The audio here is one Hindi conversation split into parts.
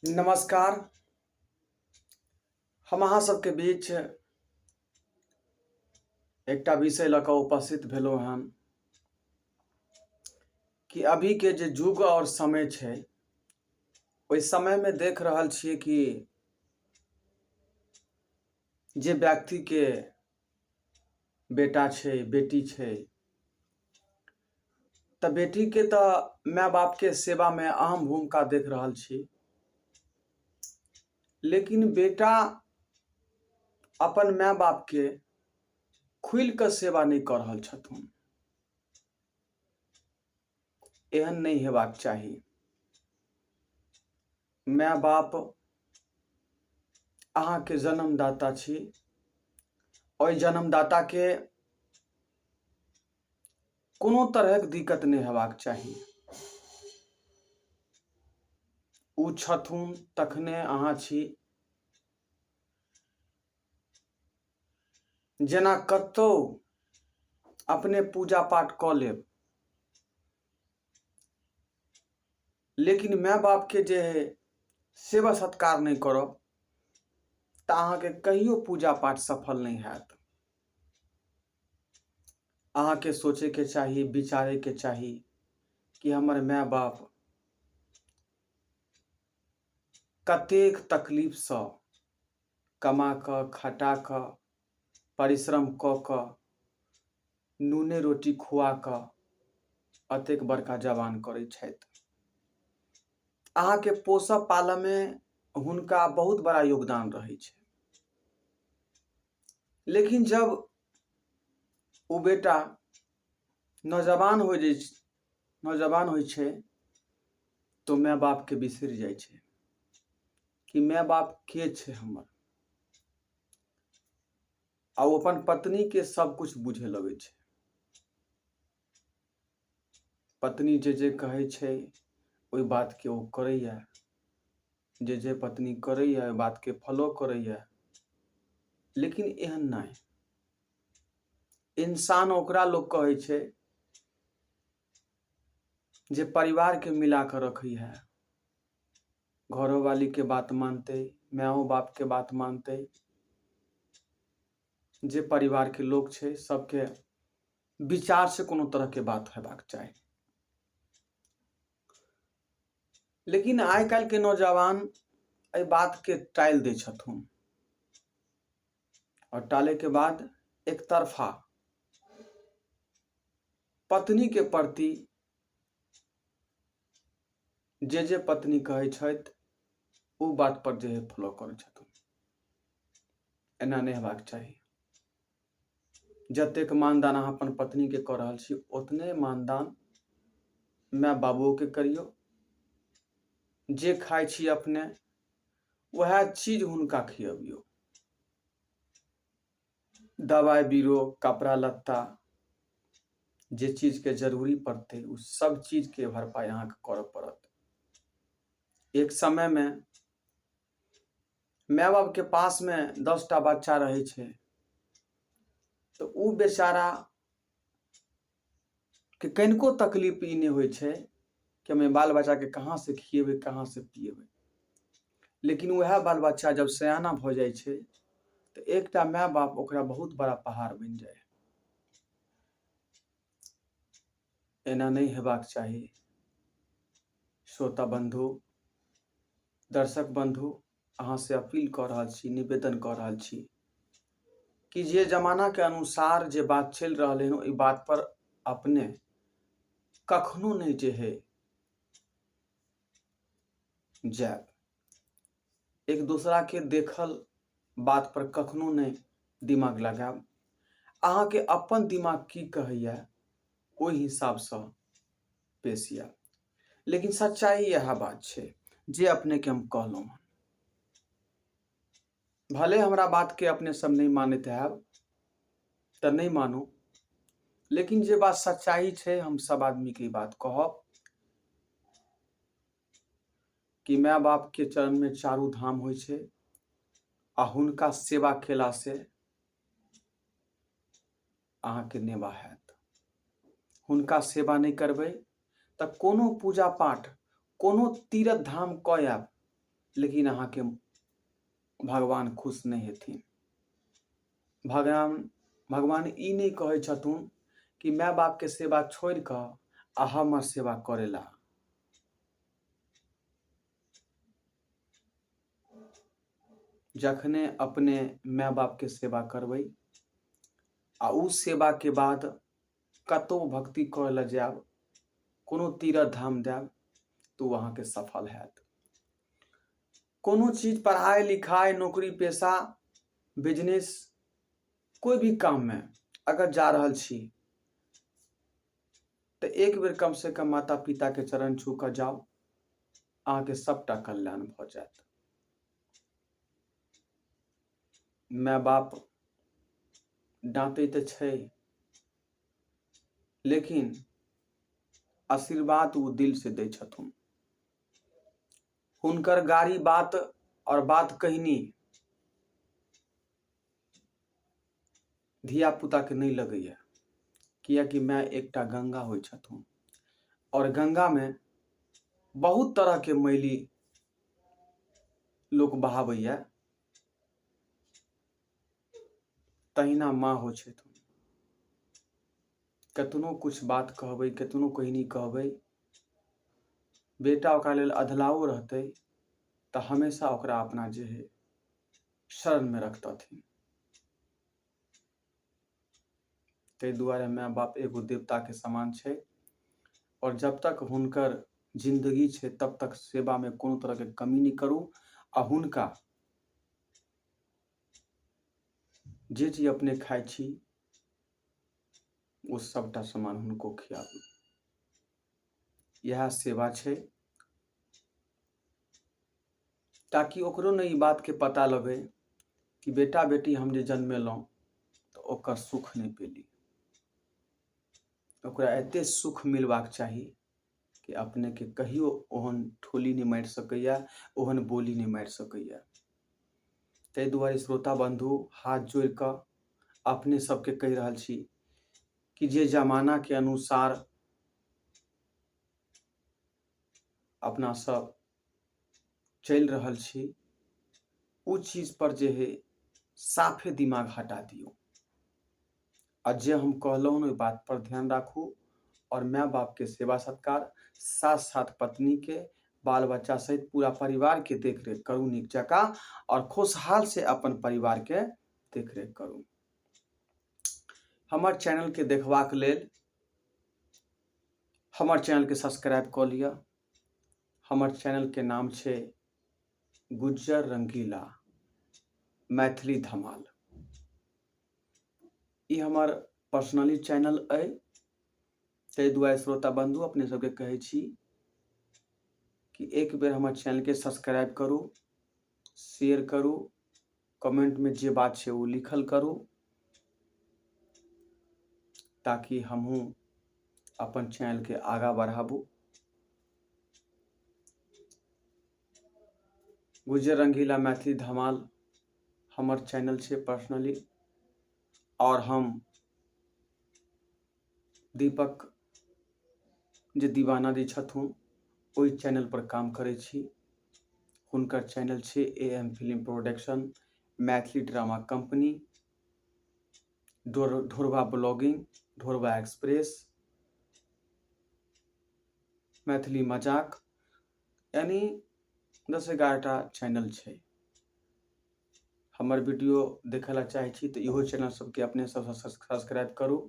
नमस्कार। हम अहाँ सबके बीच एकटा विषय लऽ कऽ उपस्थित भेलहुँ हन कि अभी के जे युग और समय छै ओहि समय में देख रहल छियै कि जे व्यक्ति के बेटा छै बेटी छै तऽ बेटी के तऽ माय बाप के सेवा में अहम भूमिका देख रहल छी, लेकिन बेटा अपन माय बाप के खुलि कऽ सेवा नहीं कऽ रहल छथुन। एहन नहीं हेबाक चाही। माय बाप अहाँ के जन्मदाता छी। ओहि जन्मदाता के कोनो तरहक दिक्कत नहीं हेबाक चाही। उ छथुन तखने अहाँ छी। जेना कतौ अपने पूजा पाठ कऽ लेब, लेकिन माय बाप के जे सेवा सत्कार नहीं करब तऽ अहाँ के कहियो पूजा पाठ सफल नहीं हैत। अहाँ के सोचे के चाही, विचारे के चाही कि हमर माय बाप कतेक तकलीफ सँ कमा कऽ खटा कऽ परिश्रम कऽ कऽ नूने रोटी खुआ कऽ अतेक बड़का जवान करै छथि। अहाँ के पोसब पालय में हुनका बहुत बड़ा योगदान रहै छै, लेकिन जब वो बेटा नौजवान होइ छै तो माय बाप के बिसरि जाइ छै कि माय बाप के छै हमर। आ वो अपन पत्नी के सब कुछ बुझे लगे छै। पत्नी जे कहै छै ओहि बात के वो करैया, जे पत्नी करैया ओहि बात के फॉलो करैया। लेकिन एहन नहीं। इंसान ओकरा लोग कहै छै जे परिवार के मिला कर रखै है। घरों वाली के बात मानते, माओ बाप के बात मानते, जे परिवार के लोग छै सबके विचार से कोनो तरह के बात हेबाक चाही। लेकिन आइ काल्हि के नौजवान एहि बात के टालि दै छथुन और टाले के बाद एक तरफा पत्नी के प्रति जे पत्नी कहै छथि ओ बात पर जे फॉलो करै छथुन। एना नहीं हेबाक चाही। जतेक मानदान अहाँ अपन पत्नी के कऽ रहल छी ओतने मानदान माय बाबुओ के करियौ। जे खाइ छी अपने वह चीज हुनका खियबियौ। दवाई बीरो कपड़ा लत्ता जे चीज के जरूरी पड़ते उ सब चीज के भरपाई अहाँ के करऽ पड़त। एक समय में माय बाप के पास में 10टा बच्चा रहे छै तो उ बेचारा के कनिको तकलीफ ई नहीं होइ छै कि हमें बाल बच्चा के कहाँ से खिएबै कहाँ से पिएबै। लेकिन वह बाल बच्चा जब सयाना भ जाइ छै तो एकटा माय बाप ओकरा बहुत बड़ा पहाड़ बन जाए। एना नहीं हेबाक चाही। श्रोता बंधु, दर्शक बंधु, अहाँ से अपील कऽ रहल छी, निवेदन कऽ रहल छी कि जे जमाना के अनुसार जे बात चलि रहल है ओहि बात पर अपने कखनो नहीं जे है जाएब। एक दूसरा के देखल बात पर कखनो नहीं दिमाग लगाएब। अहाँ के अपन दिमाग की कहैया ओहि हिसाब से पेश आएब। लेकिन सच्चाई यह बात छै जे अपने के हम कहलहुँ। भले हमरा बात के अपने सब नहीं मानैत हैब तो नहीं मानू, लेकिन जे बात सच्चाई छै हम सब आदमी के बात कहब कि माय बाप के चरण में चारू धाम होइ छै आ हुनका सेवा केला से अहाँ के नेवा हैत। हुनका सेवा नहीं करबै तऽ कोनो पूजा पाठ कोनो तीर्थ धाम कऽ आएब लेकिन अहाँ के भगवान खुश नहीं हेथिन। भगवान ई नहीं कहे छथुन कि माय बाप के सेवा छोड़ कर आ हमर सेवा करेला। जखने अपने माय बाप के सेवा करबै आ उ सेवा के बाद कतो भक्ति करे ला जाब, कोनो तीर्थ धाम जाब, तो अहाँ के सफल हैत। कोनो चीज पढ़ाई लिखाई नौकरी पेशा बिजनेस कोई भी काम में अगर जा रहल छी तो एक बेर कम से कम माता पिता के चरण छू कर जाओ, अहाँ के सबटा कल्याण भ जायत। माय बाप डांटे तो छै, लेकिन आशीर्वाद वो दिल से दै छथुन। हुनकर गाड़ी बात और बात कहनी धिया पुता के नहीं लगैया, कियाकि माय एकटा गंगा होइ छथुन और गंगा में बहुत तरह के मैली लोग बहावैया, तहिना माँ हो छथुन। कतनो कुछ बात कहबै, कतनो कहनी कहबै, बेटा ओकरा लेल अधलाओ रहतै तो हमेशा ओकरा अपना जे है शरण में रखतथिन। तै दुआरे माय बाप एगो देवता के समान छै और जब तक हुनकर जिंदगी छै तब तक सेवा में कोनो तरह के कमी नहीं करू आ हुनका जे चीज अपने खाइ छी वो सबटा सामान हुनको खियाबू। यह सेवा छै, ताकि ओकरो ने ई बात के पता लगे कि बेटा बेटी हम जे जन्मेलहुँ तो ओकर सुख नहीं पेली, ओकरा एते सुख मिलबाक चाही कि अपने के कहियो ओहन ठोली नहीं मारि सकैया, ओहन बोली नहीं मारि सकैया। तै दुआरे श्रोता बंधु हाथ जोड़ कर अपने सबके कह रहल छी कि जे जमाना के अनुसार अपना सब चल रहल छी उ चीज पर जे है साफे दिमाग हटा दियो। और जे हम कहलहुँ ओहि बात पर ध्यान राखू और माय बाप के सेवा सत्कार, साथ साथ पत्नी के, बाल बच्चा सहित पूरा परिवार के देख रेख करू नीक जकाँ और खुशहाल से अपन परिवार के देख रेख करू। हमर चैनल के देखबाक लेल हमर चैनल के सब्सक्राइब क लिया। हमर चैनल के नाम छै गुज्जर रंगीला मैथिली धमाल। ई हमर पर्सनली चैनल है, तै दुआरे श्रोता बंधु अपने सबके कहै छी कि एक बेर हमर चैनल के सब्सक्राइब करू, शेयर करू, कमेंट में जे बात छै वो लिखल करू, ताकि हमहू अपन चैनल के आगा बढ़ाबू। गुज्जर रंगीला मैथिली धमाल हमर चैनल छै पर्सनली, और हम दीपक जे दीवाना जी छथुन ओहि चैनल पर काम करै छी। हुनकर चैनल छै AM film production, Maithili drama company, Dhorwa blogging, Dhorwa express, Maithili मजाक, यानी 10-11टा चैनल छै। हमर वीडियो देखे ला चाहे छी तो इहो चैनल सबके अपने सब सब्सक्राइब करू,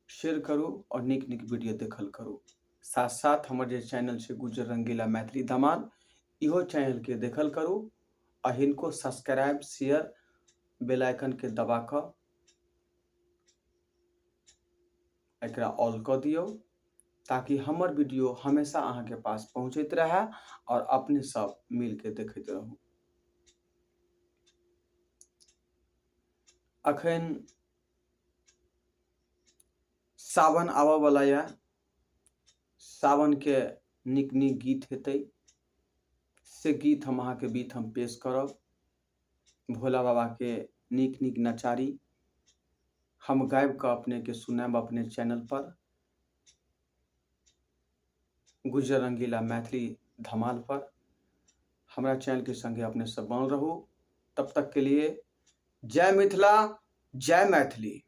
शेयर करू और निक निक वीडियो देखल करू। साथ साथ हमर जे चैनल छै गुज्जर रंगीला मैथिली धमाल, इहो चैनल के देखल करू और हिनको सब्सक्राइब शेयर बेल आइकन के दबा कर एकरा ऑल कर दियो, ताकि हमर वीडियो हमेशा अहाँ के पास पहुँचत रहे और अपने सब मिल के देखते रहू। अखन सावन आबऽ वाला या, सावन के निक निक गीत हेतै, से गीत हम अहाँ के बीच हम पेश करब। भोला बाबा के निक निक नचारी हम गाबि कऽ अपने के सुनाब अपने चैनल पर, गुज्जर रंगीला मैथिली धमाल पर। हमारा चैनल के संगे अपने सब बनल रहू। तब तक के लिए जय मिथिला, जय मैथिली।